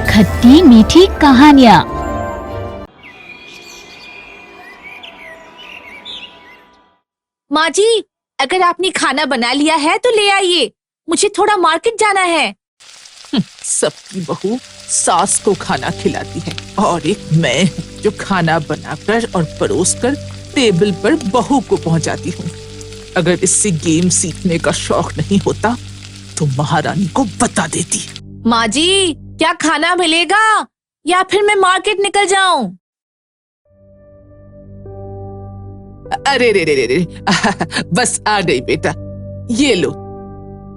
खट्टी मीठी कहानियाँ। माँ जी, अगर आपने खाना बना लिया है तो ले आइए, मुझे थोड़ा मार्केट जाना है। सबकी बहू सास को खाना खिलाती है और एक मैं जो खाना बनाकर और परोसकर टेबल पर बहू को पहुंचाती हूँ। अगर इससे गेम सीखने का शौक नहीं होता तो महारानी को बता देती। माँ जी, क्या खाना मिलेगा या फिर मैं मार्केट निकल जाऊं? अरे रे रे रे रे, बस आ गई बेटा, ये लो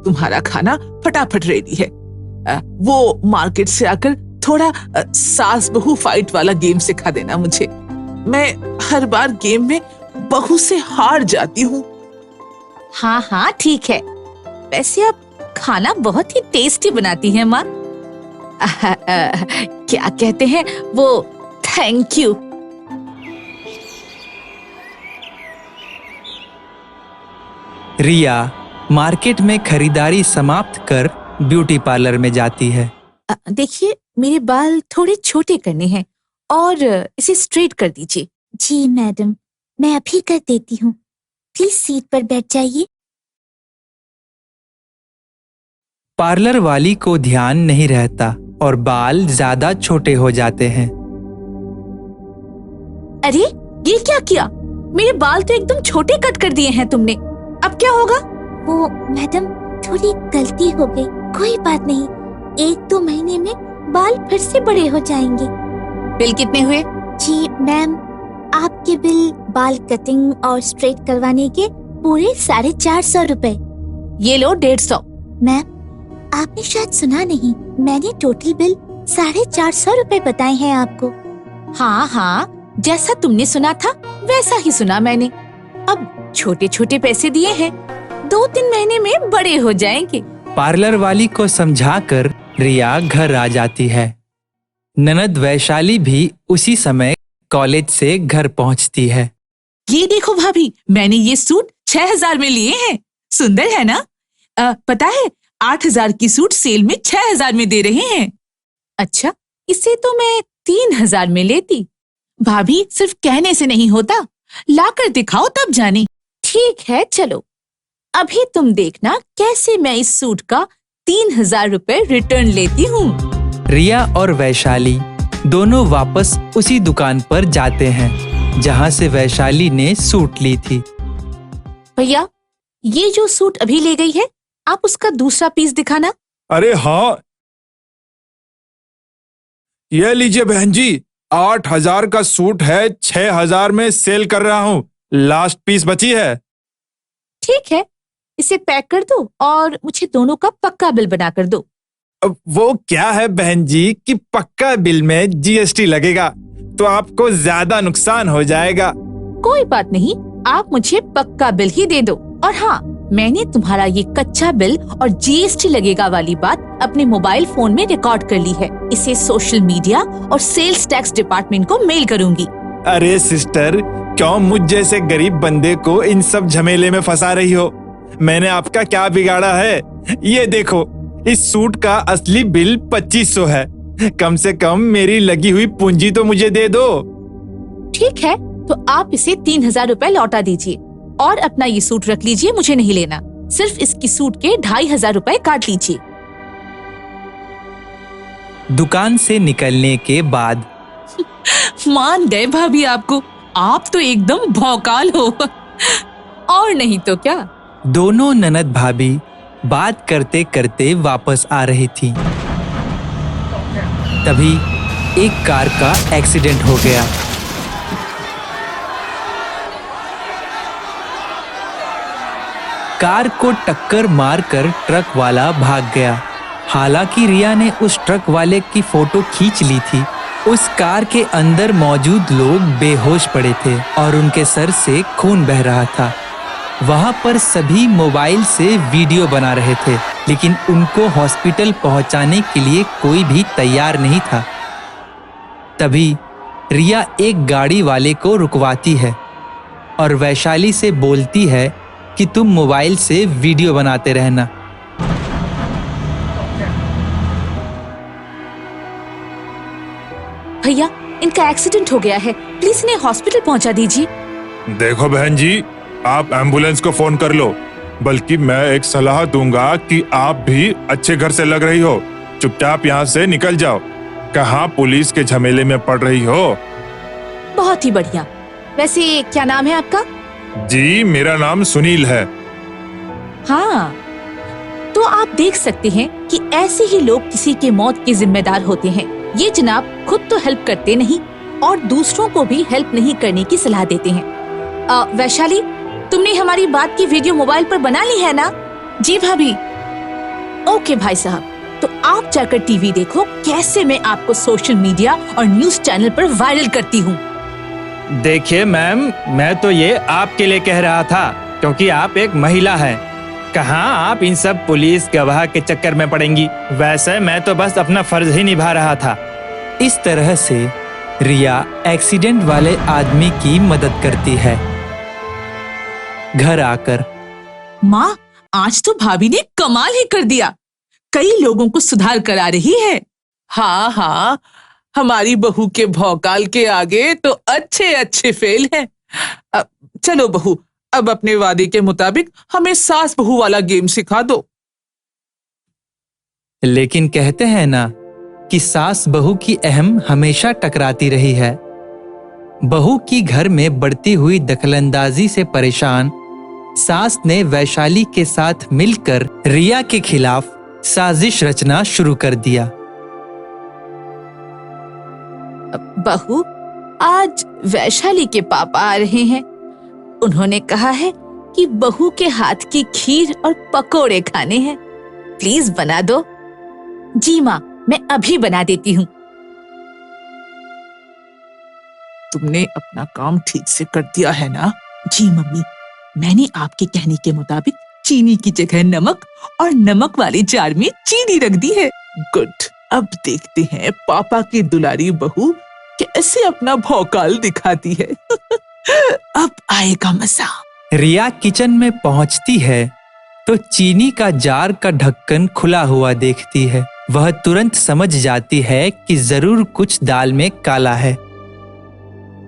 तुम्हारा खाना फटाफट रेडी है। वो मार्केट से आकर थोड़ा सास बहू फाइट वाला गेम सिखा देना मुझे। मैं हर बार गेम में बहू से हार जाती हूँ। हाँ हाँ ठीक है। वैसे आप खाना बहुत ही टेस्टी बनाती हैं माँ। क्या कहते हैं वो, थैंक यू। रिया मार्केट में खरीदारी समाप्त कर ब्यूटी पार्लर में जाती है। देखिए, मेरे बाल थोड़े छोटे करने हैं और इसे स्ट्रेट कर दीजिए। जी मैडम, मैं अभी कर देती हूँ। प्लीज सीट पर बैठ जाइए। पार्लर वाली को ध्यान नहीं रहता और बाल ज्यादा छोटे हो जाते हैं। अरे ये क्या किया? मेरे बाल तो एकदम छोटे कट कर दिए हैं तुमने। अब क्या होगा? वो मैडम, थोड़ी गलती हो गई, कोई बात नहीं। 1-2 महीने में बाल फिर से बड़े हो जाएंगे। बिल कितने हुए? जी मैम, आपके बिल बाल कटिंग और स्ट्रेट करवाने के पूरे 450 रुपए। ये लो 150। मैम, आपने शायद सुना नहीं, मैंने टोटल बिल 450 रुपए बताए हैं आपको। हाँ हाँ, जैसा तुमने सुना था वैसा ही सुना मैंने। अब छोटे छोटे पैसे दिए हैं, 2-3 महीने में बड़े हो जाएंगे। पार्लर वाली को समझाकर रिया घर आ जाती है। ननद वैशाली भी उसी समय कॉलेज से घर पहुंचती है। ये देखो भाभी, मैंने ये सूट 6000 में लिए हैं। सुंदर है ना? पता है 8000 की सूट सेल में 6000 में दे रहे हैं। अच्छा, इसे तो मैं 3000 में लेती। भाभी, सिर्फ कहने से नहीं होता, लाकर दिखाओ तब जाने। ठीक है, चलो अभी तुम देखना कैसे मैं इस सूट का 3000 रुपए रिटर्न लेती हूँ। रिया और वैशाली दोनों वापस उसी दुकान पर जाते हैं जहां से वैशाली ने सूट ली थी। भैया, ये जो सूट अभी ले गई है, आप उसका दूसरा पीस दिखाना। अरे हाँ, ये लीजिए बहन जी, 8000 का सूट है, 6000 में सेल कर रहा हूँ। लास्ट पीस बची है। ठीक है, इसे पैक कर दो और मुझे दोनों का पक्का बिल बना कर दो। अब वो क्या है बहन जी कि पक्का बिल में जीएसटी लगेगा, तो आपको ज्यादा नुकसान हो जाएगा। कोई बात नहीं, आप मुझे पक्का बिल ही दे दो। और हाँ, मैंने तुम्हारा ये कच्चा बिल और जीएसटी लगेगा वाली बात अपने मोबाइल फोन में रिकॉर्ड कर ली है। इसे सोशल मीडिया और सेल्स टैक्स डिपार्टमेंट को मेल करूंगी। अरे सिस्टर, क्यों मुझ जैसे गरीब बंदे को इन सब झमेले में फंसा रही हो? मैंने आपका क्या बिगाड़ा है? ये देखो, इस सूट का असली बिल 2500 है। कम से कम मेरी लगी हुई पूंजी तो मुझे दे दो। ठीक है, तो आप इसे 3000 रुपए लौटा दीजिए और अपना ये सूट रख लीजिए, मुझे नहीं लेना। सिर्फ इसकी सूट के 2500 रुपए काट लीजिए। दुकान से निकलने के बाद मान गए भाभी आपको, आप तो एकदम भौकाल हो। और नहीं तो क्या। दोनों ननद भाभी बात करते करते वापस आ रही थी। तभी एक कार का एक्सीडेंट हो गया। कार को टक्कर मारकर ट्रक वाला भाग गया। हालांकि रिया ने उस ट्रक वाले की फोटो खींच ली थी। उस कार के अंदर मौजूद लोग बेहोश पड़े थे और उनके सर से खून बह रहा था। वहां पर सभी मोबाइल से वीडियो बना रहे थे, लेकिन उनको हॉस्पिटल पहुंचाने के लिए कोई भी तैयार नहीं था। तभी रिया एक गाड़ी वाले को रुकवाती है और वैशाली से बोलती है कि तुम मोबाइल से वीडियो बनाते रहना। भैया, इनका एक्सीडेंट हो गया है, प्लीज इन्हें हॉस्पिटल पहुंचा दीजिए। देखो बहन जी, आप एम्बुलेंस को फोन कर लो, बल्कि मैं एक सलाह दूंगा कि आप भी अच्छे घर से लग रही हो, चुपचाप यहाँ से निकल जाओ। कहाँ पुलिस के झमेले में पड़ रही हो? बहुत ही बढ़िया। वैसे क्या नाम है आपका? जी, मेरा नाम सुनील है। हाँ, तो आप देख सकते हैं कि ऐसे ही लोग किसी के मौत के जिम्मेदार होते हैं। ये जनाब खुद तो हेल्प करते नहीं और दूसरों को भी हेल्प नहीं करने की सलाह देते हैं। वैशाली, तुमने हमारी बात की वीडियो मोबाइल पर बना ली है ना? जी भाभी। ओके भाई साहब, तो आप जाकर टीवी देखो कैसे मैं आपको सोशल मीडिया और न्यूज चैनल पर वायरल करती हूँ। देखिए मैम, मैं तो ये आपके लिए कह रहा था, क्योंकि आप एक महिला हैं। कहाँ आप इन सब पुलिस गवाह के चक्कर में पड़ेंगी। वैसे मैं तो बस अपना फर्ज ही निभा रहा था। इस तरह से रिया एक्सीडेंट वाले आदमी की मदद करती है। घर आकर माँ, आज तो भाभी ने कमाल ही कर दिया, कई लोगों को सुधार करा रही है। हाँ हाँ, हमारी बहू के भौकाल के आगे तो अच्छे अच्छे फेल हैं। चलो बहू, अब अपने वादे के मुताबिक हमें सास बहू वाला गेम सिखा दो। लेकिन कहते हैं ना कि सास बहू की अहम हमेशा टकराती रही है। बहू की घर में बढ़ती हुई दखलंदाजी से परेशान सास ने वैशाली के साथ मिलकर रिया के खिलाफ साजिश रचना शुरू कर दिया। बहू, आज वैशाली के पापा आ रहे हैं। उन्होंने कहा है कि बहू के हाथ की खीर और पकोड़े खाने हैं, प्लीज बना दो। जी माँ, मैं अभी बना देती हूँ। तुमने अपना काम ठीक से कर दिया है ना? जी मम्मी, मैंने आपके कहने के मुताबिक चीनी की जगह नमक और नमक वाले जार में चीनी रख दी है। गुड, अब देखते हैं पापा की दुलारी बहू कैसे अपना भौकाल दिखाती है। अब आएगा मजा। रिया किचन में पहुंचती है तो चीनी का जार का ढक्कन खुला हुआ देखती है। वह तुरंत समझ जाती है कि जरूर कुछ दाल में काला है।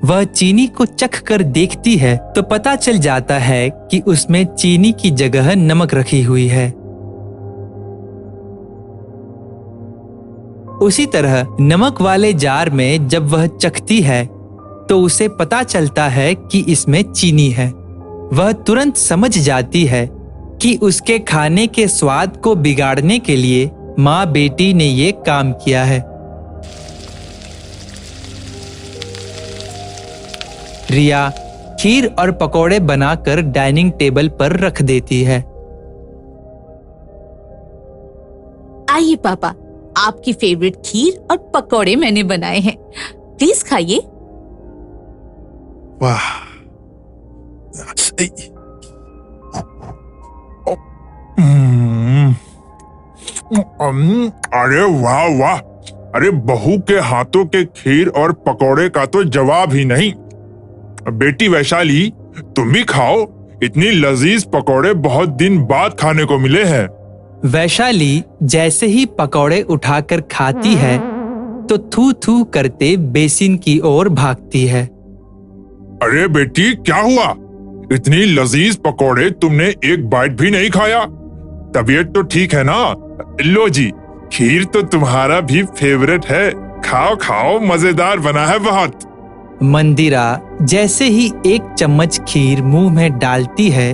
वह चीनी को चख कर देखती है तो पता चल जाता है कि उसमें चीनी की जगह नमक रखी हुई है। उसी तरह नमक वाले जार में जब वह चखती है तो उसे पता चलता है कि इसमें चीनी है। वह तुरंत समझ जाती है कि उसके खाने के स्वाद को बिगाड़ने के लिए माँ बेटी ने ये काम किया है। रिया खीर और पकोड़े बनाकर डाइनिंग टेबल पर रख देती है। आइए पापा, आपकी फेवरेट खीर और पकोड़े मैंने बनाए हैं, प्लीज खाइए। वाह, अरे वाह वाह, अरे बहू के हाथों के खीर और पकोड़े का तो जवाब ही नहीं। बेटी वैशाली, तुम भी खाओ, इतनी लजीज पकोड़े बहुत दिन बाद खाने को मिले हैं। वैशाली जैसे ही पकोड़े उठाकर खाती है तो थू थू करते बेसिन की ओर भागती है। अरे बेटी, क्या हुआ? इतनी लजीज पकोड़े तुमने एक बाइट भी नहीं खाया? तबीयत तो ठीक है ना? लो जी, खीर तो तुम्हारा भी फेवरेट है, खाओ खाओ, मजेदार बना है बहुत। मंदिरा जैसे ही एक चम्मच खीर मुंह में डालती है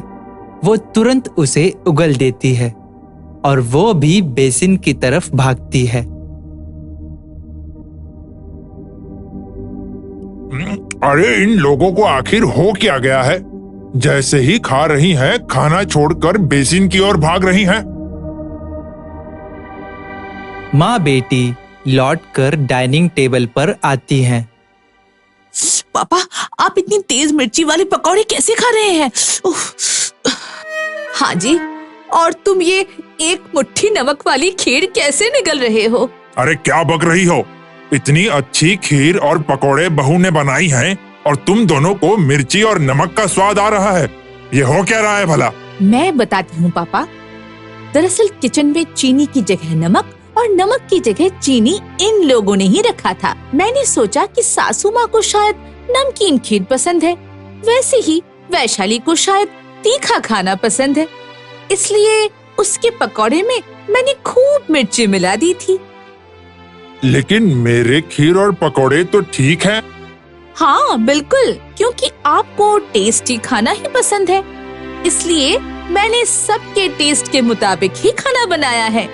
वो तुरंत उसे उगल देती है और वो भी बेसिन की तरफ भागती है। अरे इन लोगों को आखिर हो क्या गया है? जैसे ही खा रही हैं, खाना छोड़कर बेसिन की ओर भाग रही हैं। माँ बेटी लौटकर डाइनिंग टेबल पर आती हैं। पापा, आप इतनी तेज मिर्ची वाले पकौड़े कैसे खा रहे हैं? हाँ जी, और तुम ये एक मुट्ठी नमक वाली खीर कैसे निगल रहे हो? अरे क्या बक रही हो? इतनी अच्छी खीर और पकोड़े बहू ने बनाई हैं और तुम दोनों को मिर्ची और नमक का स्वाद आ रहा है। ये हो क्या रहा है भला? मैं बताती हूँ पापा। दरअसल किचन में चीनी की जगह नमक और नमक की जगह चीनी इन लोगों ने ही रखा था। मैंने सोचा कि सासू माँ को शायद नमकीन खीर पसंद है, वैसे ही वैशाली को शायद तीखा खाना पसंद है, इसलिए उसके पकौड़े में मैंने खूब मिर्ची मिला दी थी। लेकिन मेरे खीर और पकोड़े तो ठीक हैं। हाँ बिल्कुल, क्योंकि आपको टेस्टी खाना ही पसंद है, इसलिए मैंने सबके टेस्ट के मुताबिक ही खाना बनाया है।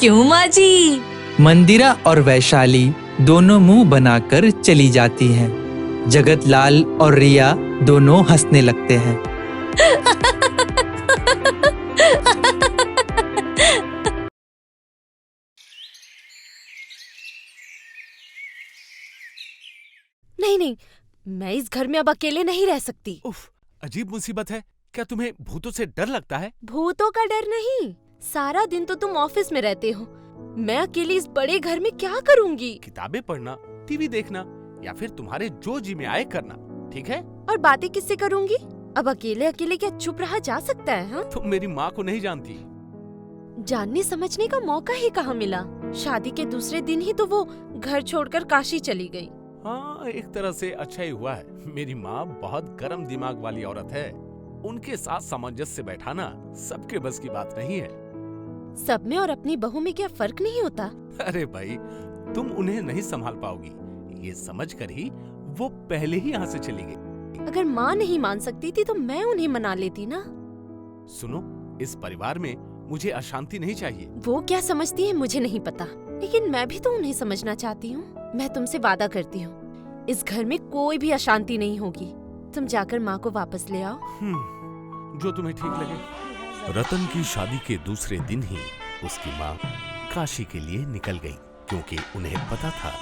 क्यों माँ जी? मंदिरा और वैशाली दोनों मुंह बनाकर चली जाती हैं। जगत लाल और रिया दोनों हंसने लगते हैं। नहीं नहीं, मैं इस घर में अब अकेले नहीं रह सकती। उफ, अजीब मुसीबत है। क्या तुम्हें भूतों से डर लगता है? भूतों का डर नहीं, सारा दिन तो तुम ऑफिस में रहते हो, मैं अकेली इस बड़े घर में क्या करूंगी? किताबें पढ़ना, टीवी देखना या फिर तुम्हारे जो जी में आए करना, ठीक है? और बातें किससे करूंगी? अब अकेले अकेले क्या चुप रहा जा सकता है? हाँ, तुम मेरी माँ को नहीं जानती। जानने समझने का मौका ही कहाँ मिला। शादी के दूसरे दिन ही तो वो घर छोड़कर काशी चली गई। हाँ, एक तरह से अच्छा ही हुआ है। मेरी माँ बहुत गर्म दिमाग वाली औरत है, उनके साथ सामंजस्य बैठाना सबके बस की बात नहीं है। सब में और अपनी बहू में क्या फर्क नहीं होता? अरे भाई, तुम उन्हें नहीं संभाल पाओगी, ये समझकर ही वो पहले ही यहाँ से चली गई। अगर माँ नहीं मान सकती थी तो मैं उन्हें मना लेती ना। सुनो, इस परिवार में मुझे अशांति नहीं चाहिए। वो क्या समझती है मुझे नहीं पता, लेकिन मैं भी तो उन्हें समझना चाहती हूँ। मैं तुमसे वादा करती हूँ, इस घर में कोई भी अशांति नहीं होगी। तुम जाकर माँ को वापस ले आओ। जो तुम्हें ठीक लगे। रतन की शादी के दूसरे दिन ही उसकी माँ काशी के लिए निकल गई, क्योंकि उन्हें पता था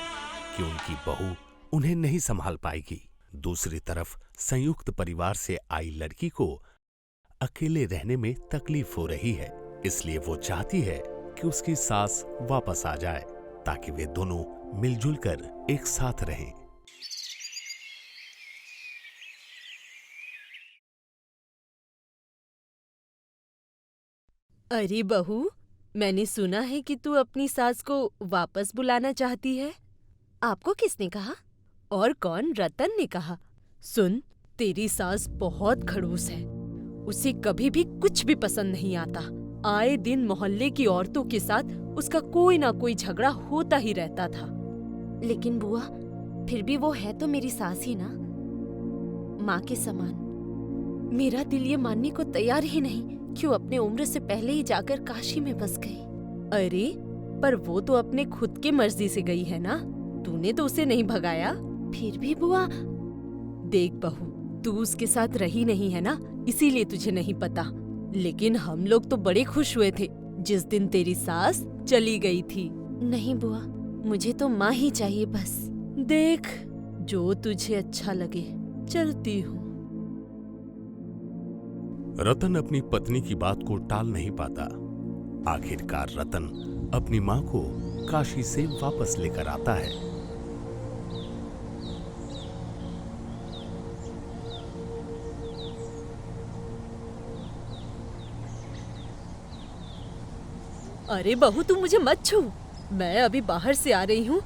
कि उनकी बहू उन्हें नहीं संभाल पाएगी। दूसरी तरफ संयुक्त परिवार से आई लड़की को अकेले रहने में तकलीफ हो रही है, इसलिए वो चाहती है कि उसकी सास वापस आ जाए ताकि वे दोनों मिलजुल कर एक साथ रहें। अरे बहू, मैंने सुना है कि तू अपनी सास को वापस बुलाना चाहती है। आपको किसने कहा? और कौन? रतन ने कहा। सुन, तेरी सास बहुत खड़ूस है, उसे कभी भी कुछ भी पसंद नहीं आता। आए दिन मोहल्ले की औरतों के साथ उसका कोई ना कोई झगड़ा होता ही रहता था। लेकिन बुआ, फिर भी वो है तो मेरी सास ही ना, माँ के समान। मेरा दिल ये मानने को तैयार ही नहीं कि वो अपने उम्र से पहले ही जाकर काशी में बस गई। अरे, पर वो तो अपने खुद की मर्जी से गई है ना, तूने तो उसे नहीं भगाया। फिर भी बुआ, देख बहू, तू उसके साथ रही नहीं है ना, इसीलिए तुझे नहीं पता। लेकिन हम लोग तो बड़े खुश हुए थे जिस दिन तेरी सास चली गई थी। नहीं बुआ, मुझे तो माँ ही चाहिए बस। देख, जो तुझे अच्छा लगे, चलती हूँ। रतन अपनी पत्नी की बात को टाल नहीं पाता। आखिरकार रतन अपनी माँ को काशी से वापस लेकर आता है। अरे बहू, तू मुझे मत छू, मैं अभी बाहर से आ रही हूँ,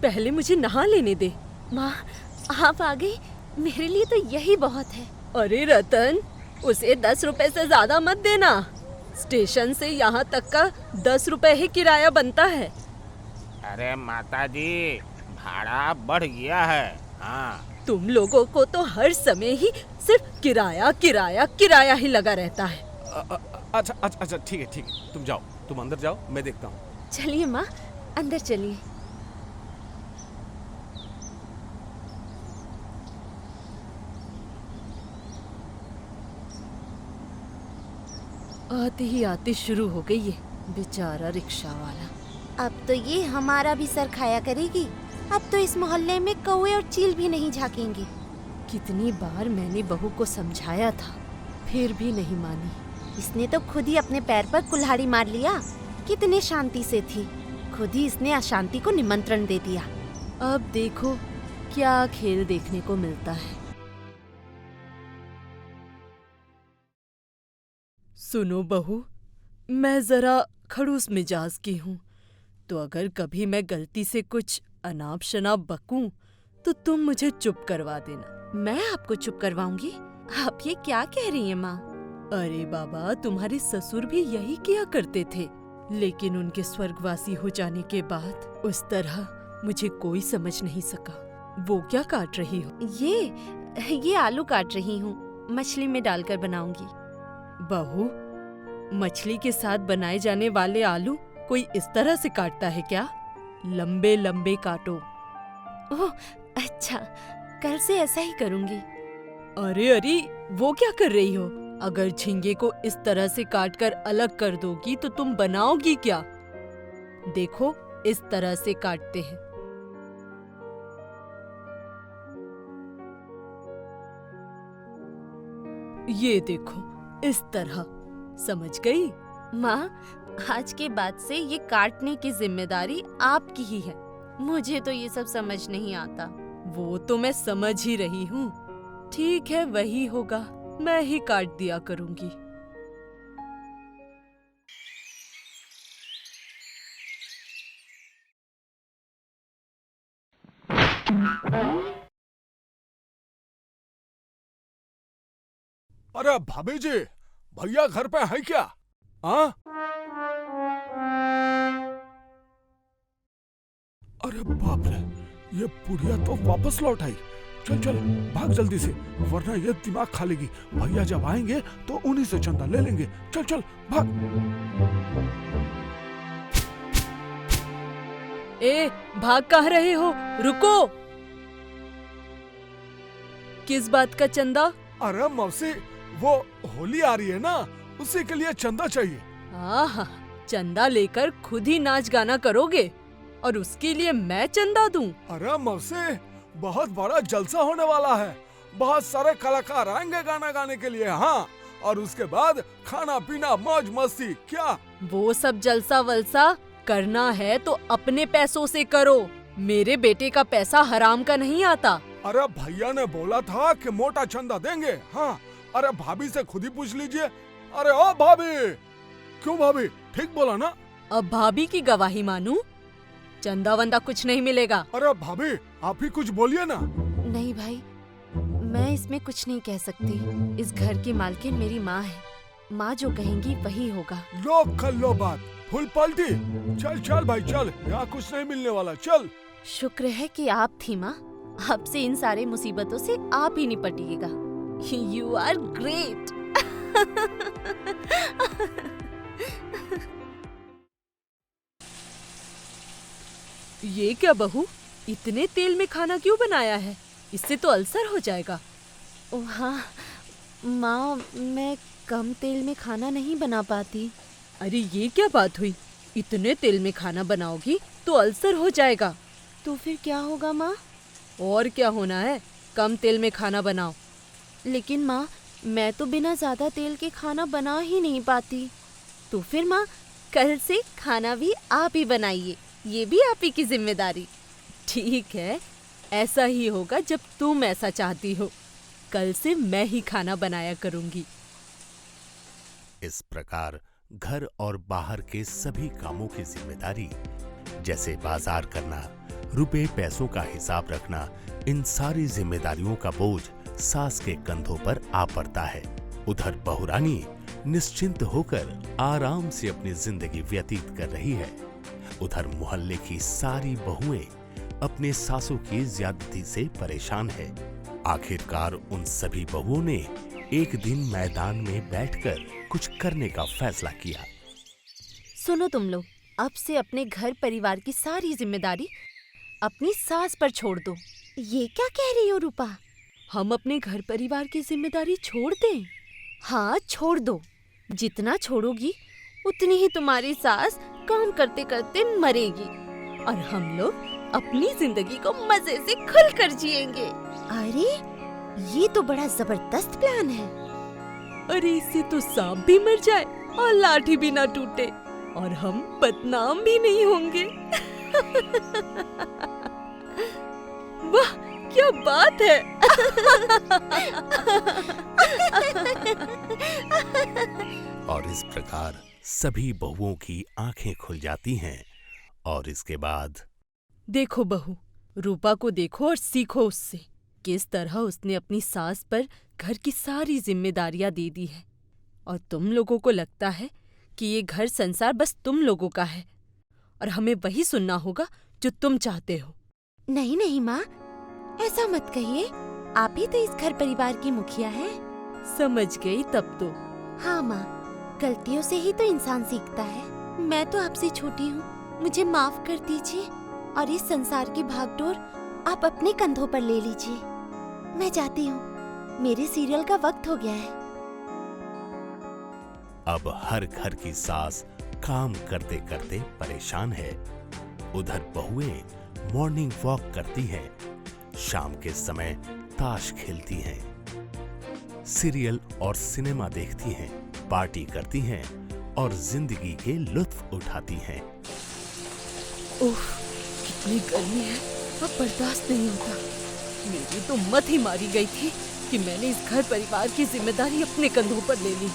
पहले मुझे नहा लेने दे। माँ, आप आ गई, मेरे लिए तो यही बहुत है। अरे रतन, उसे 10 रुपए से ज्यादा मत देना, स्टेशन से यहाँ तक का 10 रुपए ही किराया बनता है। अरे माताजी, भाड़ा बढ़ गया है। हाँ, तुम लोगों को तो हर समय ही सिर्फ किराया किराया किराया ही लगा रहता है। अच्छा अच्छा अच्छा, ठीक है ठीक है, तुम जाओ, तुम अंदर जाओ, मैं देखता हूँ। चलिए माँ, अंदर चलिए। आते ही आते शुरू हो गई ये बेचारा रिक्शा वाला। अब तो ये हमारा भी सर खाया करेगी। अब तो इस मोहल्ले में कौवे और चील भी नहीं झांकेंगे। कितनी बार मैंने बहू को समझाया था, फिर भी नहीं मानी। इसने तो खुद ही अपने पैर पर कुल्हाड़ी मार लिया। कितने शांति से थी, खुद ही इसने अशांति को निमंत्रण दे दिया। अब देखो क्या खेल देखने को मिलता है। सुनो बहू, मैं जरा खड़ूस मिजाज की हूँ, तो अगर कभी मैं गलती से कुछ अनाप शनाप बकूं तो तुम मुझे चुप करवा देना। मैं आपको चुप करवाऊंगी? आप ये क्या कह रही हैं माँ? अरे बाबा, तुम्हारे ससुर भी यही किया करते थे, लेकिन उनके स्वर्गवासी हो जाने के बाद उस तरह मुझे कोई समझ नहीं सका। वो क्या काट रही हो? ये आलू काट रही हूँ, मछली में डालकर बनाऊंगी। बहू, मछली के साथ बनाए जाने वाले आलू कोई इस तरह से काटता है क्या? लंबे लंबे काटो। ओह अच्छा, कल से ऐसा ही करूंगी। अरे वो क्या कर रही हो? अगर झींगे को इस तरह से काटकर अलग कर दोगी तो तुम बनाओगी क्या? देखो, इस तरह से काटते हैं। ये देखो, इस तरह। समझ गई? माँ, आज के बाद से ये काटने की जिम्मेदारी आपकी ही है। मुझे तो ये सब समझ नहीं आता। वो तो मैं समझ ही रही हूँ। ठीक है, वही होगा, मैं ही काट दिया करूंगी। अरे भाभी जी, भैया घर पे है क्या? हाँ? अरे बाप रे, ये बुढ़िया तो वापस लौट आई। चल चल भाग जल्दी से, वरना ये दिमाग खा लेगी। भैया जब आएंगे तो उन्हीं से चंदा ले लेंगे। चल चल भाग। ए, भाग कहाँ रहे हो? रुको। किस बात का चंदा? अरे मौसी, वो होली आ रही है ना, उसी के लिए चंदा चाहिए। आहा, चंदा लेकर खुद ही नाच गाना करोगे और उसके लिए मैं चंदा दूं? अरे मौसी, बहुत बड़ा जलसा होने वाला है। बहुत सारे कलाकार आएंगे गाना गाने के लिए। हाँ, और उसके बाद खाना पीना मौज मस्ती। क्या वो सब जलसा वलसा करना है तो अपने पैसों से करो। मेरे बेटे का पैसा हराम का नहीं आता। अरे भैया ने बोला था कि मोटा चंदा देंगे। हाँ, अरे भाभी से खुद ही पूछ लीजिए। अरे ओ भाभी, क्यों भाभी, ठीक बोला ना? अब भाभी की गवाही मानूं? चंदा वंदा कुछ नहीं मिलेगा। अरे भाभी, आप ही कुछ बोलिए ना। नहीं भाई, मैं इसमें कुछ नहीं कह सकती। इस घर की मालकिन मेरी माँ है। माँ जो कहेंगी वही होगा। लो कर लो बात, फुल पलटी। चल चल भाई चल, यहाँ कुछ नहीं मिलने वाला। चल। शुक्र है कि आप थी माँ। आपसे इन सारे मुसीबतों से आप ही निपटिएगा। You are great. ये क्या बहू, इतने तेल में खाना क्यों बनाया है? इससे तो अल्सर हो जाएगा। हाँ माँ, मैं कम तेल में खाना नहीं बना पाती। अरे ये क्या बात हुई? इतने तेल में खाना बनाओगी तो अल्सर हो जाएगा। तो फिर क्या होगा माँ? और क्या होना है, कम तेल में खाना बनाओ। लेकिन माँ, मैं तो बिना ज्यादा तेल के खाना बना ही नहीं पाती। तो फिर माँ, कल से खाना भी आप ही बनाइए। ये भी आप ही की जिम्मेदारी। ठीक है, ऐसा ही होगा जब तुम ऐसा चाहती हो। कल से मैं ही खाना बनाया करूंगी। इस प्रकार घर और बाहर के सभी कामों की जिम्मेदारी, जैसे बाजार करना, रुपए पैसों का हिसाब रखना, इन सारी जिम्मेदारियों का बोझ सास के कंधों पर आ पड़ता है। उधर बहुरानी निश्चिंत होकर आराम से अपनी जिंदगी व्यतीत कर रही है। उधर मोहल्ले की सारी बहुएं अपने सासों की ज्यादती से परेशान है। आखिरकार उन सभी बहुओं ने एक दिन मैदान में बैठकर कुछ करने का फैसला किया। सुनो तुम लोग, अब से अपने घर परिवार की सारी जिम्मेदारी अपनी सास पर छोड़ दो। ये क्या कह रही हो रूपा? हम अपने घर परिवार की जिम्मेदारी छोड़ दें? हाँ, छोड़ दो। जितना छोड़ोगी उतनी ही तुम्हारी सास काम करते करते मरेगी और हम लोग अपनी जिंदगी को मजे से खुलकर जिएंगे। अरे ये तो बड़ा जबरदस्त प्लान है। अरे इससे तो सांप भी मर जाए और लाठी भी ना टूटे और हम बदनाम भी नहीं होंगे। वाह, क्या बात है। और इस प्रकार सभी बहुओं की आंखें खुल जाती हैं और इसके बाद देखो बहू, रूपा को देखो और सीखो उससे। किस तरह उसने अपनी सास पर घर की सारी जिम्मेदारियां दे दी है और तुम लोगों को लगता है कि ये घर संसार बस तुम लोगों का है और हमें वही सुनना होगा जो तुम चाहते हो। नहीं नहीं माँ, ऐसा मत कहिए। आप ही तो इस घर परिवार की मुखिया हैं। समझ गई तब तो। हाँ माँ, गलतियों से ही तो इंसान सीखता है। मैं तो आपसे छोटी हूँ, मुझे माफ कर दीजिए और इस संसार की भागदौड़ आप अपने कंधों पर ले लीजिए। मैं जाती हूँ, मेरे सीरियल का वक्त हो गया है। अब हर घर की सास काम करते करते परेशान है। उधर बहुएं मॉर्निंग वॉक करती हैं, शाम के समय ताश खेलती हैं, सीरियल और सिनेमा देखती हैं, पार्टी करती हैं और जिंदगी के लुत्फ उठाती हैं। उफ, कितनी गर्मी है, अब बर्दाश्त नहीं होता। मेरी तो मत ही मारी गई थी कि मैंने इस घर परिवार की जिम्मेदारी अपने कंधों पर ले ली।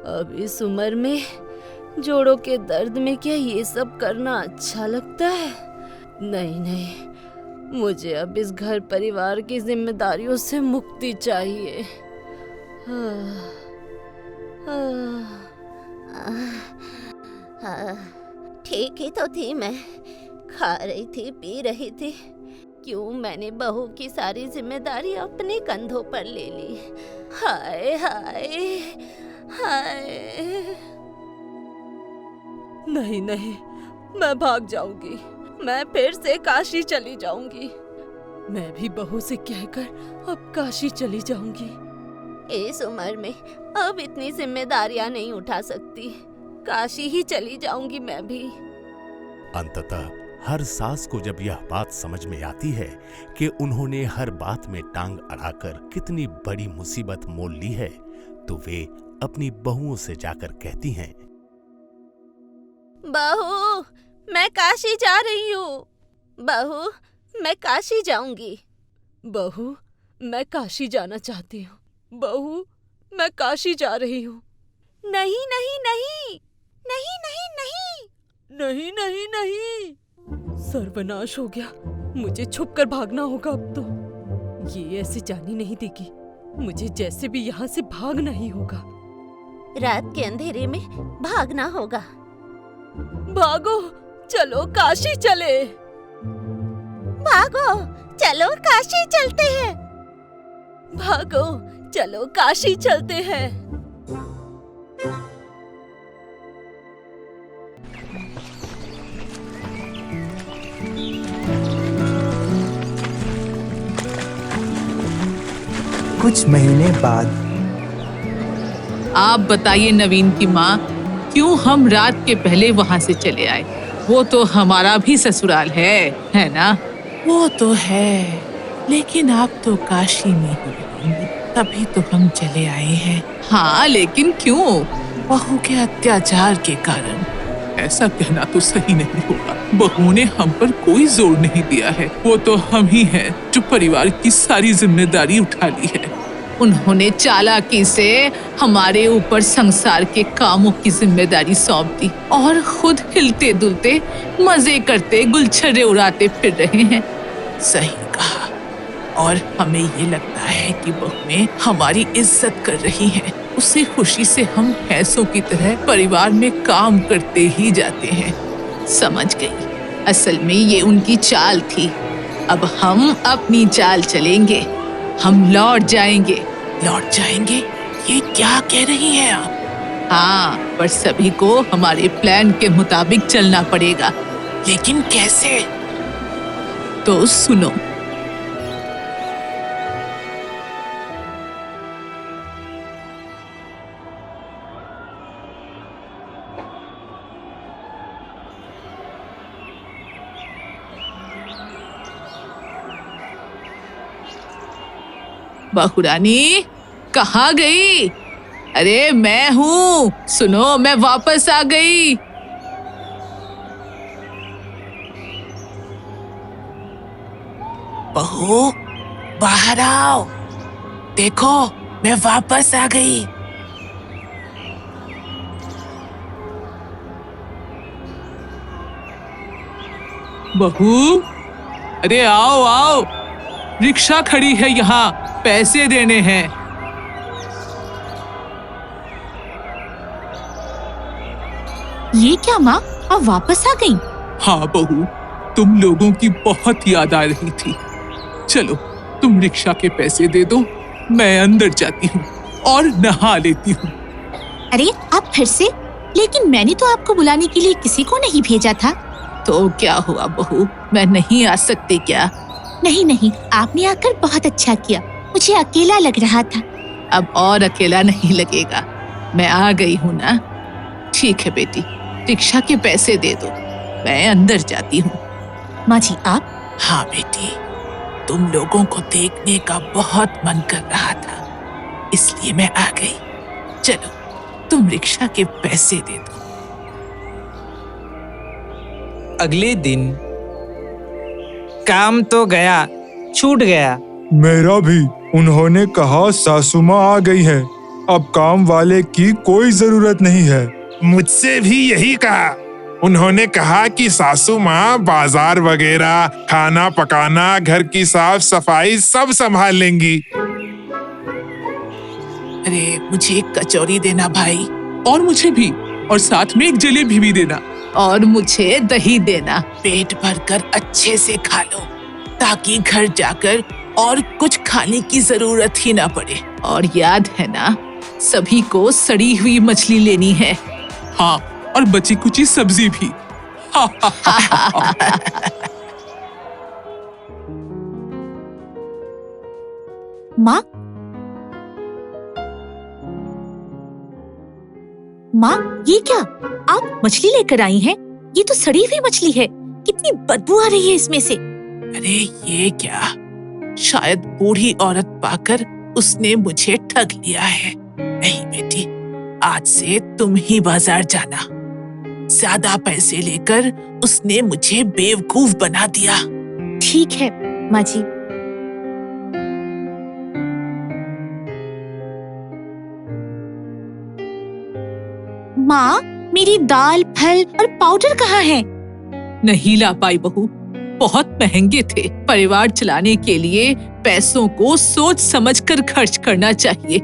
अब इस उम्र में जोड़ों के दर्द में क्या ये सब करना अच्छा लगता है? नहीं नहीं, मुझे अब इस घर परिवार की जिम्मेदारियों से मुक्ति चाहिए। ठीक ही तो थी मैं, खा रही थी, पी रही थी। क्यों मैंने बहू की सारी जिम्मेदारी अपने कंधों पर ले ली? हाय हाय हाय। नहीं नहीं, मैं भाग जाऊंगी। मैं फिर से काशी चली जाऊंगी। मैं भी बहू से कहकर अब काशी चली जाऊंगी। इस उम्र में अब इतनी जिम्मेदारियां नहीं उठा सकती। काशी ही चली जाऊंगी मैं भी। अंततः हर सास को जब यह बात समझ में आती है कि उन्होंने हर बात में टांग अड़ाकर कितनी बड़ी मुसीबत मोल ली है, तो वे अपनी बहुओं से जाकर कहती हैं, बहू, मैं काशी जा रही हूँ। बहू, मैं काशी जाऊंगी। बहू, मैं काशी जाना चाहती हूँ। बहू, मैं काशी जा रही हूँ। नहीं नहीं नहीं नहीं नहीं नहीं नहीं नहीं नहीं। सर्वनाश हो गया, मुझे छुपकर भागना होगा अब तो। ये ऐसे जानी नहीं देगी, मुझे जैसे भी यहाँ से भागना ही होगा। रात के अंधेरे में भागना होगा। भागो, चलो काशी चले। भागो, चलो काशी चलते हैं। भागो, चलो काशी चलते हैं। कुछ महीने बाद। आप बताइए नवीन की माँ, क्यों हम रात के पहले वहाँ से चले आए? वो तो हमारा भी ससुराल है ना? वो तो है, लेकिन आप तो काशी में ही रहेंगी, तभी तो हम चले आए हैं। हाँ, लेकिन क्यों? बहू के अत्याचार के कारण। ऐसा कहना तो सही नहीं होगा। बहू ने हम पर कोई जोर नहीं दिया है। वो तो हम ही हैं जो परिवार की सारी जिम्मेदारी उठा ली है। उन्होंने चालाकी से हमारे ऊपर संसार के कामों की जिम्मेदारी सौंप दी और खुद हिलते दुलते मजे करते गुलछर्रे उड़ाते फिर रहे हैं। सही कहा। और हमें ये लगता है कि बहुएं हमारी इज्जत कर रही हैं। उसी खुशी से हम भैंसों की तरह परिवार में काम करते ही जाते हैं। समझ गई, असल में ये उनकी चाल थी। अब हम अपनी चाल चलेंगे, हम लौट जाएंगे। लौट जाएंगे? ये क्या कह रही हैं आप? हाँ, पर सभी को हमारे प्लान के मुताबिक चलना पड़ेगा। लेकिन कैसे? तो सुनो। बहुरानी, कहाँ गई? अरे मैं हूँ, सुनो, मैं वापस आ गई। बहू, बाहर आओ, देखो मैं वापस आ गई। बहू, अरे आओ आओ, रिक्शा खड़ी है यहाँ, पैसे देने हैं। ये क्या माँ, अब वापस आ गई? हाँ बहू, तुम लोगों की बहुत याद आ रही थी। चलो तुम रिक्शा के पैसे दे दो, मैं अंदर जाती हूँ और नहा लेती हूँ। अरे आप फिर से? लेकिन मैंने तो आपको बुलाने के लिए किसी को नहीं भेजा था। तो क्या हुआ बहू, मैं नहीं आ सकती क्या? नहीं नहीं, आपने आकर बहुत अच्छा किया, मुझे अकेला लग रहा था। अब और अकेला नहीं लगेगा, मैं आ गई हूँ ना। ठीक है बेटी, रिक्शा के पैसे दे दो, मैं अंदर जाती हूँ। माँ जी आप? हाँ बेटी, तुम लोगों को देखने का बहुत मन कर रहा था, इसलिए मैं आ गई। चलो तुम रिक्शा के पैसे दे दो। अगले दिन काम तो गया, छूट गया। मेरा भी। उन्होंने कहा सासू माँ आ गई है, अब काम वाले की कोई जरूरत नहीं है। मुझसे भी यही कहा। उन्होंने कहा कि सासू माँ बाजार वगैरह, खाना पकाना, घर की साफ सफाई सब संभाल लेंगी। अरे मुझे एक कचौरी देना भाई, और मुझे भी, और साथ में एक जलेबी भी देना, और मुझे दही देना। पेट भरकर अच्छे से खा लो, ताकि घर जाकर और कुछ खाने की जरूरत ही ना पड़े। और याद है ना, सभी को सड़ी हुई मछली लेनी है। हाँ, और बची कुची सब्जी भी। माँ, माँ ये क्या, आप मछली लेकर आई हैं? ये तो सड़ी हुई मछली है, कितनी बदबू आ रही है इसमें से। अरे ये क्या, शायद बूढ़ी औरत पाकर उसने मुझे ठग लिया है। नहीं बेटी, आज से तुम ही बाजार जाना। ज्यादा पैसे लेकर उसने मुझे बेवकूफ बना दिया। ठीक है माँ जी। माँ, मेरी दाल, फल और पाउडर कहाँ है? नहीं ला पाई बहू, बहुत महंगे थे। परिवार चलाने के लिए पैसों को सोच समझकर खर्च करना चाहिए।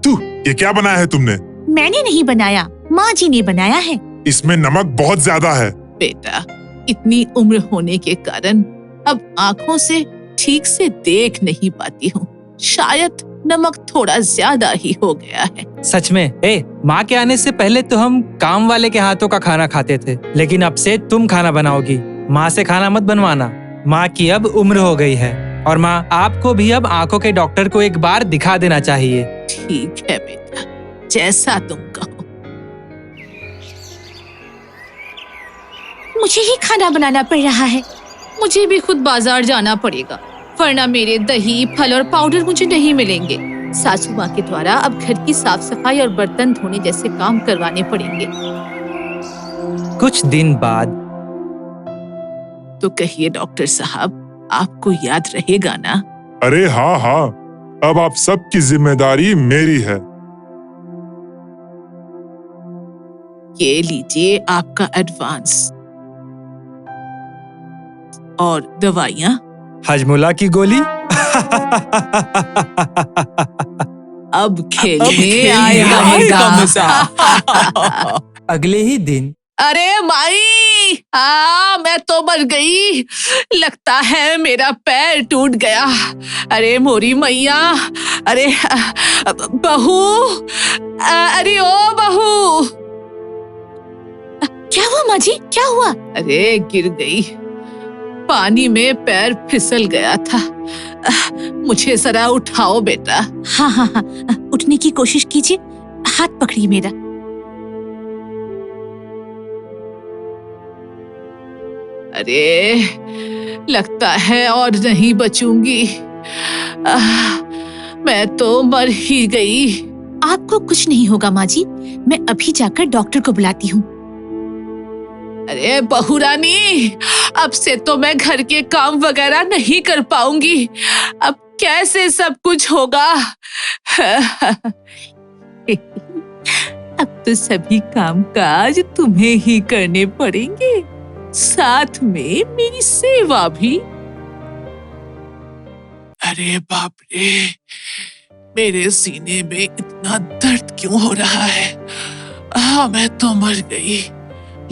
थू, ये क्या बनाया है तुमने? मैंने नहीं बनाया, माँ जी ने बनाया है। इसमें नमक बहुत ज्यादा है। बेटा, इतनी उम्र होने के कारण अब आंखों से ठीक से देख नहीं पाती हूँ। शायद नमक थोड़ा ज्यादा ही हो गया है। सच में? माँ के आने से पहले तो हम काम वाले के हाथों का खाना खाते थे, लेकिन अब से तुम खाना बनाओगी। माँ से खाना मत बनवाना, माँ की अब उम्र हो गई है। और माँ, आपको भी अब आंखों के डॉक्टर को एक बार दिखा देना चाहिए। ठीक है बेटा, जैसा तुम कहो। मुझे ही खाना बनाना पड़ रहा है। मुझे भी खुद बाजार जाना पड़ेगा, वरना मेरे दही, फल और पाउडर मुझे नहीं मिलेंगे। सासू माँ के द्वारा अब घर की साफ सफाई और बर्तन धोने जैसे काम करवाने पड़ेंगे। कुछ दिन बाद। तो कहिए डॉक्टर साहब, आपको याद रहेगा ना? अरे हाँ हाँ, अब आप सबकी जिम्मेदारी मेरी है। ये लीजिए आपका एडवांस और दवाइयाँ। हजमुला की गोली। अब खेलने आएगा मजा। अगले ही दिन। अरे माई, मैं तो मर गई। लगता है मेरा पैर टूट गया। अरे मोरी मैया, अरे बहू, अरे ओ बहू। क्या हुआ माँ जी, क्या हुआ? अरे गिर गई, पानी में पैर फिसल गया था। मुझे जरा उठाओ बेटा। हाँ हाँ हाँ, उठने की कोशिश कीजिए, हाथ पकड़िए मेरा। अरे लगता है और नहीं बचूंगी। मैं तो मर ही गई। आपको कुछ नहीं होगा माँ जी, मैं अभी जाकर डॉक्टर को बुलाती हूँ। अरे बहू रानी, अब से तो मैं घर के काम वगैरह नहीं कर पाऊंगी। अब कैसे सब कुछ होगा? अब तो सभी कामकाज तुम्हें ही करने पड़ेंगे, साथ में मेरी सेवा भी। अरे बाप रे, मेरे सीने में इतना दर्द क्यों हो रहा है? हाँ, मैं तो मर गई।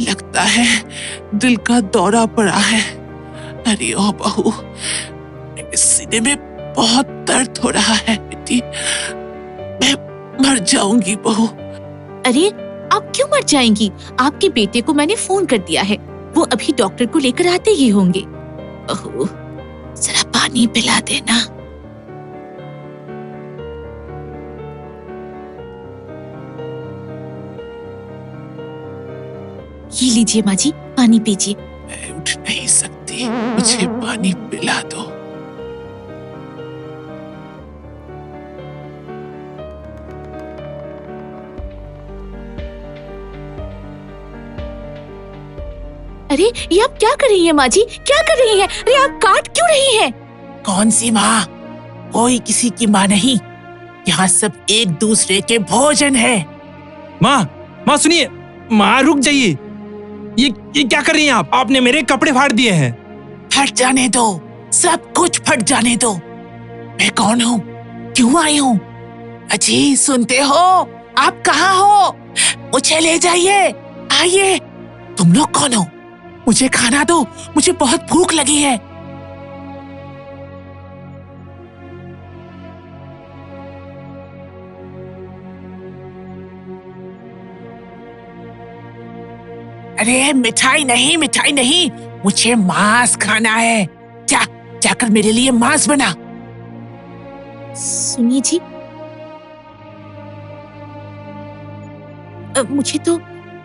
लगता है दिल का दौरा पड़ा है। अरे ओ बहू, मेरे सीने में बहुत दर्द हो रहा है बेटी, मैं मर जाऊंगी बहू। अरे आप क्यों मर जाएंगी? आपके बेटे को मैंने फोन कर दिया है, वो अभी डॉक्टर को लेकर आते ही होंगे। बहू, जरा पानी पिला देना। ये लीजिए माँ जी, पानी पीजिए। मैं उठ नहीं सकती, मुझे पानी पिला दो। अरे ये आप क्या कर रही हैं माँ जी? क्या कर रही हैं? अरे आप काट क्यों रही हैं? कौन सी माँ? कोई किसी की माँ नहीं, यहाँ सब एक दूसरे के भोजन है। माँ सुनिए, माँ रुक जाइए। ये क्या कर रही हैं आप? आपने मेरे कपड़े फाड़ दिए हैं। फट जाने दो, सब कुछ फट जाने दो। मैं कौन हूँ, क्यों आई हूँ? अजी सुनते हो? आप कहाँ हो? मुझे ले जाइए, आइए। तुम लोग कौन हो? मुझे खाना दो, मुझे बहुत भूख लगी है। अरे मिठाई नहीं, मुझे मांस खाना है। जाकर मेरे लिए मांस बना। सुनिए जी, मुझे तो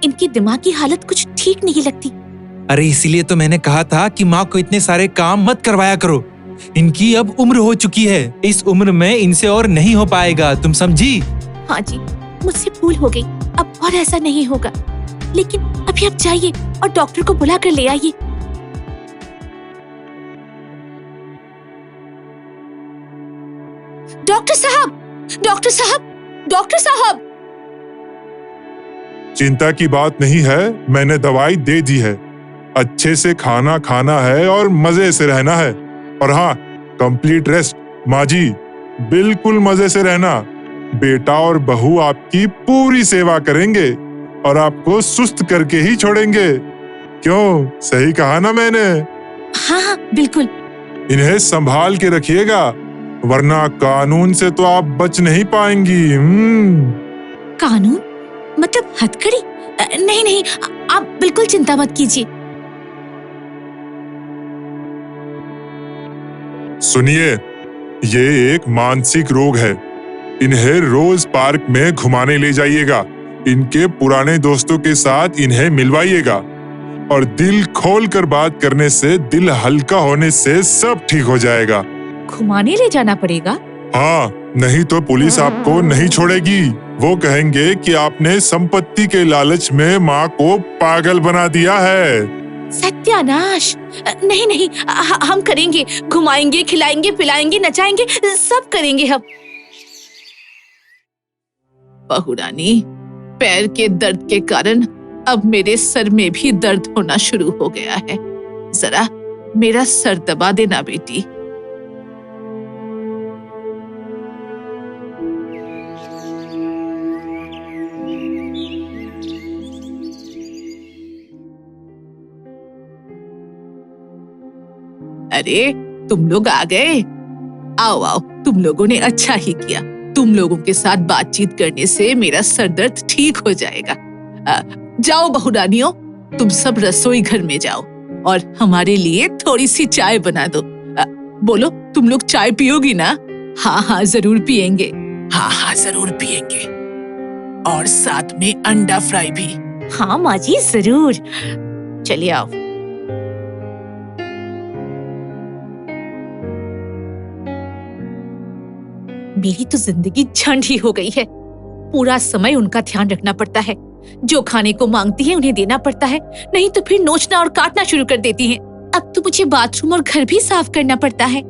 इनकी दिमाग की हालत कुछ ठीक नहीं लगती। अरे इसीलिए तो मैंने कहा था कि माँ को इतने सारे काम मत करवाया करो। इनकी अब उम्र हो चुकी है, इस उम्र में इनसे और नहीं हो पाएगा, तुम समझी? हाँ जी, मुझसे भूल हो गई, अब और ऐसा नहीं होगा। लेकिन अभी आप जाइए और डॉक्टर को बुला कर ले आइए। डॉक्टर साहब। चिंता की बात नहीं है, मैंने दवाई दे दी है। अच्छे से खाना खाना है और मजे से रहना है। और हाँ, कंप्लीट रेस्ट। माँ जी, बिल्कुल मजे से रहना। बेटा और बहू आपकी पूरी सेवा करेंगे और आपको सुस्त करके ही छोड़ेंगे। क्यों, सही कहा ना मैंने? हाँ, बिल्कुल। इन्हें संभाल के रखिएगा, वरना कानून से तो आप बच नहीं पाएंगी। कानून मतलब हथकड़ी? नहीं, आप बिल्कुल चिंता मत कीजिए। सुनिए, ये एक मानसिक रोग है। इन्हें रोज पार्क में घुमाने ले जाइएगा। इनके पुराने दोस्तों के साथ इन्हें मिलवाइएगा और दिल खोल कर बात करने से, दिल हल्का होने से सब ठीक हो जाएगा। घुमाने ले जाना पड़ेगा? हाँ, नहीं तो पुलिस आपको नहीं छोड़ेगी। वो कहेंगे कि आपने संपत्ति के लालच में माँ को पागल बना दिया है। सत्यानाश! नहीं, हम करेंगे, घुमाएंगे, खिलाएंगे, पिलाएंगे, नचाएंगे, सब करेंगे हम। बहू रानी, पैर के दर्द के कारण अब मेरे सर में भी दर्द होना शुरू हो गया है। जरा मेरा सर दबा देना बेटी। अरे तुम लोग आ गए। आओ, तुम लोगों ने अच्छा ही किया। तुम लोगों के साथ बातचीत करने से मेरा सर दर्द ठीक हो जाएगा। जाओ बहू रानियों, तुम सब रसोई घर में जाओ और हमारे लिए थोड़ी सी चाय बना दो। बोलो, तुम लोग चाय पियोगी ना? हाँ, जरूर पियेंगे। हाँ, जरूर पियेंगे। और साथ में अंडा फ्राई भी। हाँ माँ जी, जरूर। चलिए आओ। मेरी तो जिंदगी झंड ही हो गई है। पूरा समय उनका ध्यान रखना पड़ता है। जो खाने को मांगती है उन्हें देना पड़ता है, नहीं तो फिर नोचना और काटना शुरू कर देती हैं। अब तो मुझे बाथरूम और घर भी साफ करना पड़ता है।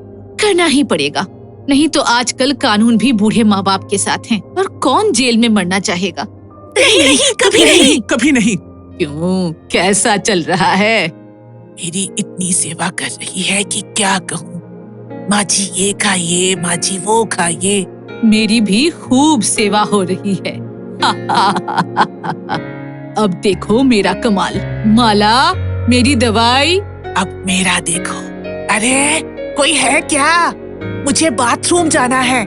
करना ही पड़ेगा, नहीं तो आजकल कानून भी बूढ़े माँ बाप के साथ हैं और कौन जेल में मरना चाहेगा। नहीं, कभी नहीं, कभी नहीं। क्यों, कैसा चल रहा है? मेरी इतनी सेवा कर रही है कि क्या कहूँ। माँ जी ये खाइए, माँ जी वो खाइए। मेरी भी खूब सेवा हो रही है। अब देखो मेरा कमाल। माला, मेरी दवाई। अब मेरा देखो। अरे कोई है क्या? मुझे बाथरूम जाना है।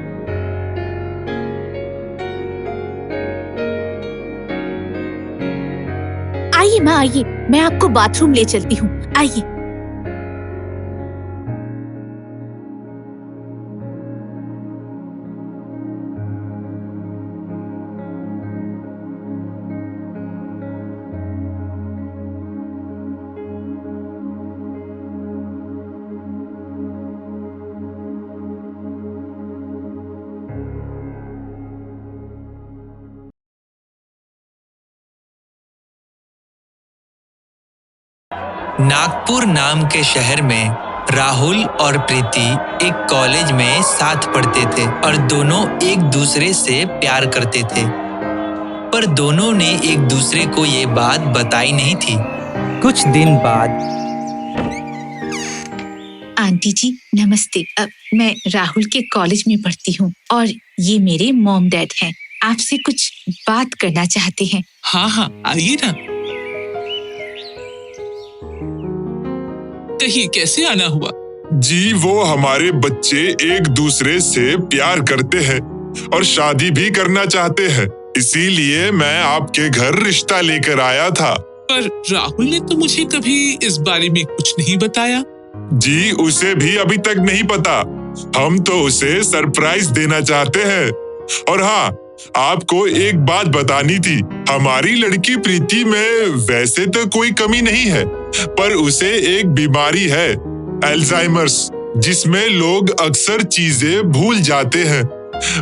आइए माँ, आइए, मैं आपको बाथरूम ले चलती हूँ। आइए। नागपुर नाम के शहर में राहुल और प्रीति एक कॉलेज में साथ पढ़ते थे और दोनों एक दूसरे से प्यार करते थे, पर दोनों ने एक दूसरे को ये बात बताई नहीं थी। कुछ दिन बाद आंटी जी नमस्ते। मैं राहुल के कॉलेज में पढ़ती हूँ और ये मेरे मॉम डैड हैं। आपसे कुछ बात करना चाहते हैं। हाँ हाँ, आइए ना। कहिए, कैसे आना हुआ? जी वो हमारे बच्चे एक दूसरे से प्यार करते हैं और शादी भी करना चाहते हैं, इसीलिए मैं आपके घर रिश्ता लेकर आया था। पर राहुल ने तो मुझे कभी इस बारे में कुछ नहीं बताया। जी उसे भी अभी तक नहीं पता। हम तो उसे सरप्राइज देना चाहते हैं। और हाँ, आपको एक बात बतानी थी। हमारी लड़की प्रीति में वैसे तो कोई कमी नहीं है, पर उसे एक बीमारी है, अल्जाइमर्स, जिसमें लोग अक्सर चीजें भूल जाते हैं।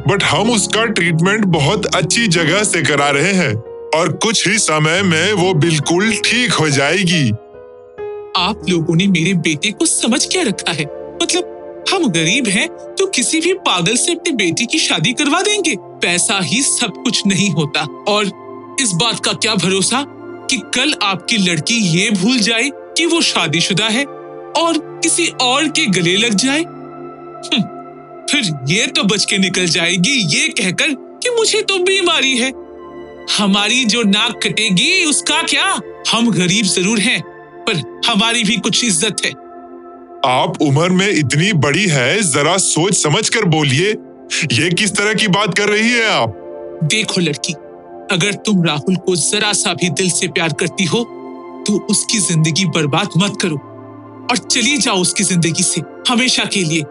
बट हम उसका ट्रीटमेंट बहुत अच्छी जगह से करा रहे हैं और कुछ ही समय में वो बिल्कुल ठीक हो जाएगी। आप लोगों ने मेरे बेटे को समझ क्या रखा है? मतलब हम गरीब हैं तो किसी भी पागल से अपनी बेटी की शादी करवा देंगे। पैसा ही सब कुछ नहीं होता। और इस बात का क्या भरोसा कि कल आपकी लड़की ये भूल जाए कि वो शादीशुदा है और किसी और के गले लग जाए। फिर ये तो बच के निकल जाएगी ये कहकर कि मुझे तो बीमारी है। हमारी जो नाक कटेगी उसका क्या? हम गरीब जरूर हैं, पर हमारी भी कुछ इज्जत है। आप उम्र में इतनी बड़ी है, जरा सोच समझ कर बोलिए। ये किस तरह की बात कर रही है आप? देखो लड़की, अगर तुम राहुल को जरा सा भी दिल से प्यार करती हो तो उसकी जिंदगी बर्बाद मत करो और चली जाओ उसकी जिंदगी से हमेशा के लिए।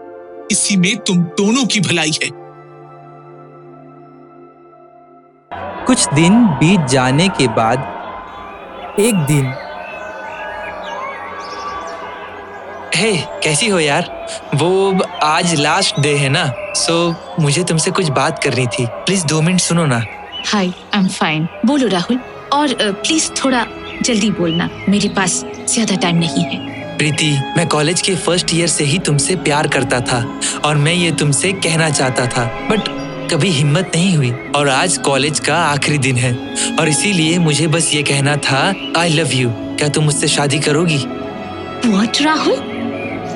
इसी में तुम दोनों की भलाई है। कुछ दिन बीत जाने के बाद एक दिन, हे कैसी हो यार? वो आज लास्ट डे है ना, सो मुझे तुमसे कुछ बात करनी थी। प्लीज 2 मिनट सुनो ना। हाय, आई एम फाइन। बोलो राहुल, और प्लीज थोड़ा जल्दी बोलना, मेरे पास ज्यादा टाइम नहीं है। प्रीति, मैं कॉलेज के फर्स्ट ईयर से ही तुमसे प्यार करता था और मैं ये तुमसे कहना चाहता था, बट कभी हिम्मत नहीं हुई। और आज कॉलेज का आखिरी दिन है और इसीलिए मुझे बस ये कहना था, आई लव यू। क्या तुम मुझसे शादी करोगी? व्हाट राहुल,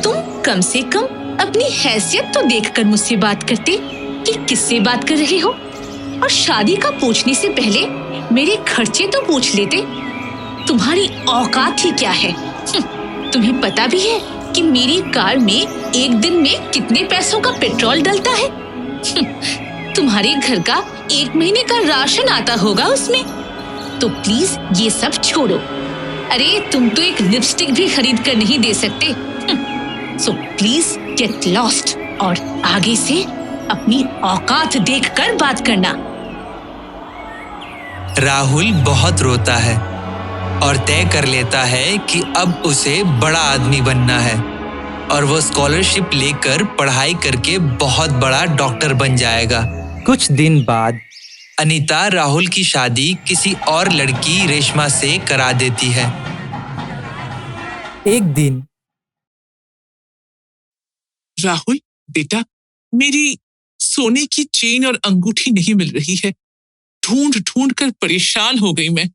तुम कम से कम अपनी हैसियत तो देखकर मुझसे बात करते कि किससे बात कर रहे हो। और शादी का पूछने से पहले मेरे खर्चे तो पूछ लेते। तुम्हारी औकात ही क्या है? तुम्हें पता भी है कि मेरी कार में एक दिन में कितने पैसों का पेट्रोल डलता है? तुम्हारे घर का 1 महीने का राशन आता होगा उसमें। तो प्लीज ये सब छोड़ो। अरे तुम तो एक लिपस्टिक भी खरीद कर नहीं दे सकते। सो प्लीज गेट लॉस्ट और आगे से अपनी औकात देखकर बात करना। राहुल बहुत रोता है और तय कर लेता है कि अब उसे बड़ा आदमी बनना है और वो स्कॉलरशिप लेकर पढ़ाई करके बहुत बड़ा डॉक्टर बन जाएगा। कुछ दिन बाद अनीता राहुल की शादी किसी और लड़की रेशमा से करा देती है। एक दिन, राहुल बेटा, मेरी सोने की चेन और अंगूठी नहीं मिल रही है। ढूंढ ढूंढ कर परेशान हो गई मैं।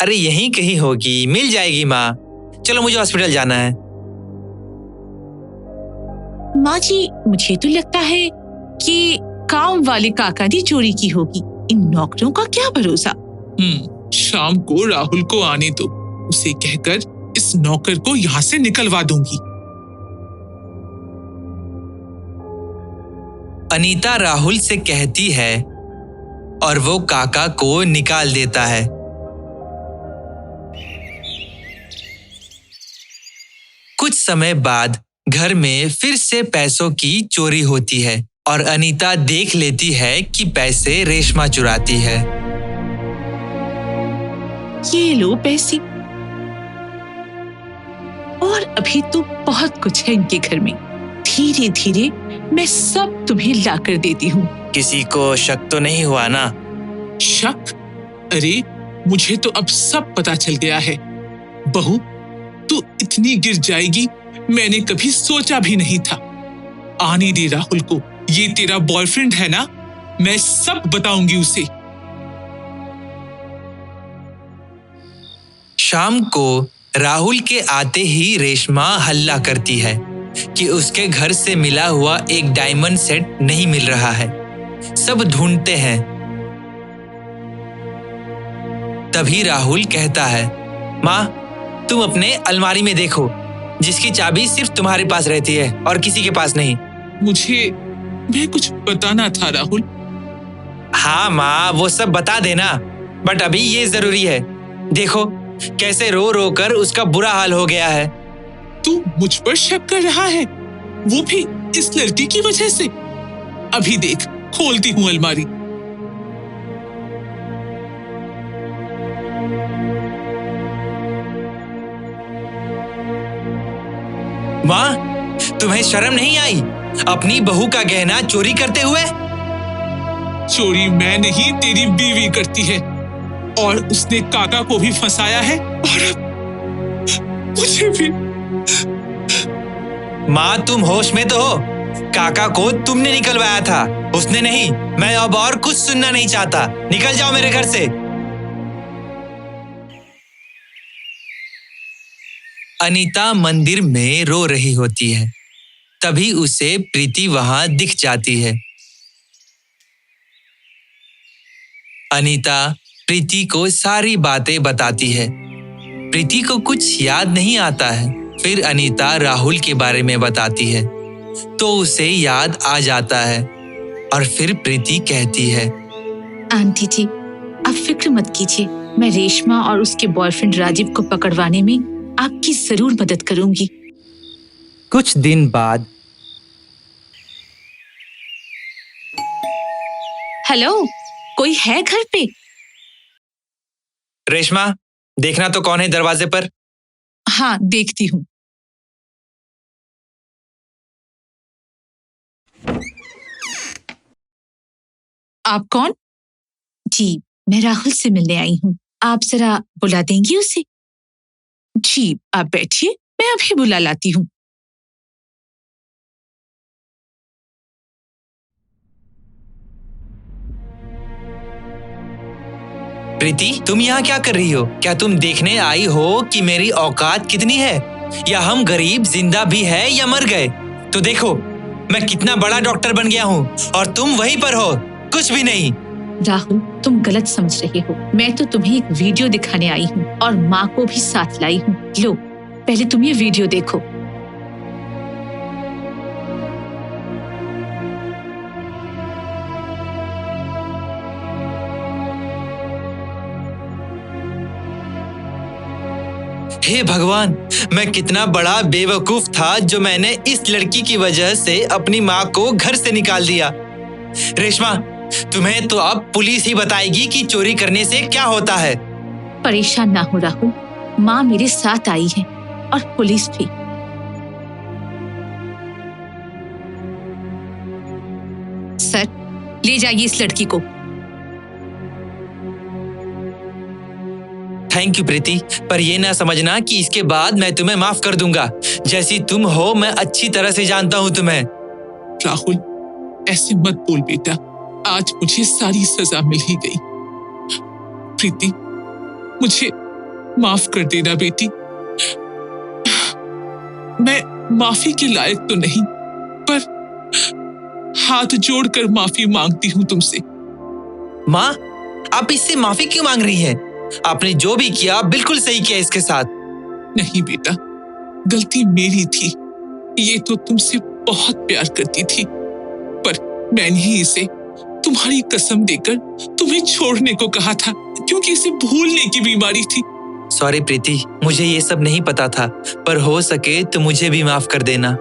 अरे यहीं कहीं होगी, मिल जाएगी माँ। चलो मुझे हॉस्पिटल जाना है। माँ जी, मुझे तो लगता है कि काम वाले काका ने चोरी की होगी। इन नौकरों का क्या भरोसा। शाम को राहुल को आने दो, उसे कहकर इस नौकर को यहाँ से निकलवा दूंगी। अनीता राहुल से कहती है और वो काका को निकाल देता है। कुछ समय बाद घर में फिर से पैसों की चोरी होती है और अनीता देख लेती है कि पैसे रेशमा चुराती है। ये लो पैसे। और अभी तो बहुत कुछ है इनके घर में। धीरे धीरे मैं सब तुम्हें लाकर देती हूँ। किसी को शक तो नहीं हुआ ना? शक? अरे मुझे तो अब सब पता चल गया है। बहू, तू इतनी गिर जाएगी मैंने कभी सोचा भी नहीं था। आने दे राहुल को, ये तेरा बॉयफ्रेंड है ना, मैं सब बताऊंगी उसे। शाम को राहुल के आते ही रेशमा हल्ला करती है कि उसके घर से मिला हुआ एक डायमंड सेट नहीं मिल रहा है। सब ढूंढते हैं। तभी राहुल कहता है, माँ तुम अपने अलमारी में देखो, जिसकी चाबी सिर्फ तुम्हारे पास रहती है और किसी के पास नहीं। मैं कुछ बताना था राहुल। हाँ माँ, वो सब बता देना, बट अभी ये जरूरी है। देखो कैसे रो रो कर उसका बुरा हाल हो गया है। तू मुझ पर शक कर रहा है, वो भी इस लड़की की वजह से? अभी देख, खोलती हूँ अलमारी। माँ तुम्हें शर्म नहीं आई अपनी बहू का गहना चोरी करते हुए? चोरी मैं नहीं, तेरी बीवी करती है, और उसने काका को भी फंसाया है और अब मुझे भी। माँ तुम होश में तो हो? काका को तुमने निकलवाया था, उसने नहीं। मैं अब और कुछ सुनना नहीं चाहता, निकल जाओ मेरे घर से। अनीता मंदिर में रो रही होती है। तभी उसे प्रीति वहां दिख जाती है। अनीता प्रीति को सारी बातें बताती है। प्रीति को कुछ याद नहीं आता है। फिर अनीता राहुल के बारे में बताती है तो उसे याद आ जाता है और फिर प्रीति कहती है, आंटी जी आप फिक्र मत कीजिए, मैं रेशमा और उसके बॉयफ्रेंड राजीव को पकड़वाने में आपकी जरूर मदद करूंगी। कुछ दिन बाद। हेलो, कोई है घर पे? रेशमा देखना तो कौन है दरवाजे पर। हाँ देखती हूँ। आप कौन? जी मैं राहुल से मिलने आई हूँ, आप जरा बुला देंगी उसे? जी आप बैठिए, मैं अभी बुला लाती हूँ। प्रीति तुम यहाँ क्या कर रही हो? क्या तुम देखने आई हो कि मेरी औकात कितनी है, या हम गरीब जिंदा भी है या मर गए? तो देखो मैं कितना बड़ा डॉक्टर बन गया हूँ और तुम वहीं पर हो, कुछ भी नहीं। राहुल तुम गलत समझ रहे हो, मैं तो तुम्हें एक वीडियो दिखाने आई हूँ और माँ को भी साथ लाई हूँ। लो पहले तुम ये वीडियो देखो। हे भगवान, मैं कितना बड़ा बेवकूफ था जो मैंने इस लड़की की वजह से अपनी माँ को घर से निकाल दिया। रेशमा तुम्हें तो अब पुलिस ही बताएगी कि चोरी करने से क्या होता है। परेशान ना हो राहुल, माँ मेरे साथ आई है और पुलिस भी। सर ले जाइए इस लड़की को। थैंक यू प्रीति, पर ये ना समझना कि इसके बाद मैं तुम्हें माफ कर दूंगा। जैसी तुम हो मैं अच्छी तरह से जानता हूँ तुम्हें। राहुल ऐसे मत बोल बेटा, आज मुझे सारी सजा मिल ही गई। प्रीति, मुझे माफ कर देना बेटी। मैं माफी के लायक तो नहीं, पर हाथ जोड़कर माफी मांगती हूँ तुमसे। माँ, आप इससे माफी क्यों मांग रही हैं? आपने जो भी किया बिल्कुल सही किया इसके साथ। नहीं बेटा, गलती मेरी थी। ये तो तुमसे बहुत प्यार करती थी, पर मैंने ही इसे तुम्हारी कसम देकर तुम्हें छोड़ने को कहा था, क्योंकि इसे भूलने की बीमारी थी। सॉरी प्रीति, मुझे ये सब नहीं पता था, पर हो सके तो मुझे भी माफ कर देना।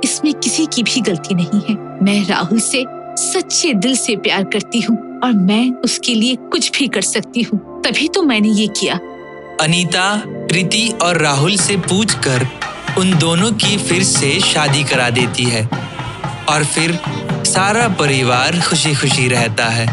इसमें किसी की भी गलती नहीं है। मैं राहुल से सच्चे दिल से प्यार करती हूँ और मैं उसके लिए कुछ भी कर सकती हूँ, तभी तो मैंने ये किया। अनीता प्रीति और राहुल से पूछकर उन दोनों की फिर से शादी करा देती है और फिर सारा परिवार खुशी खुशी रहता है।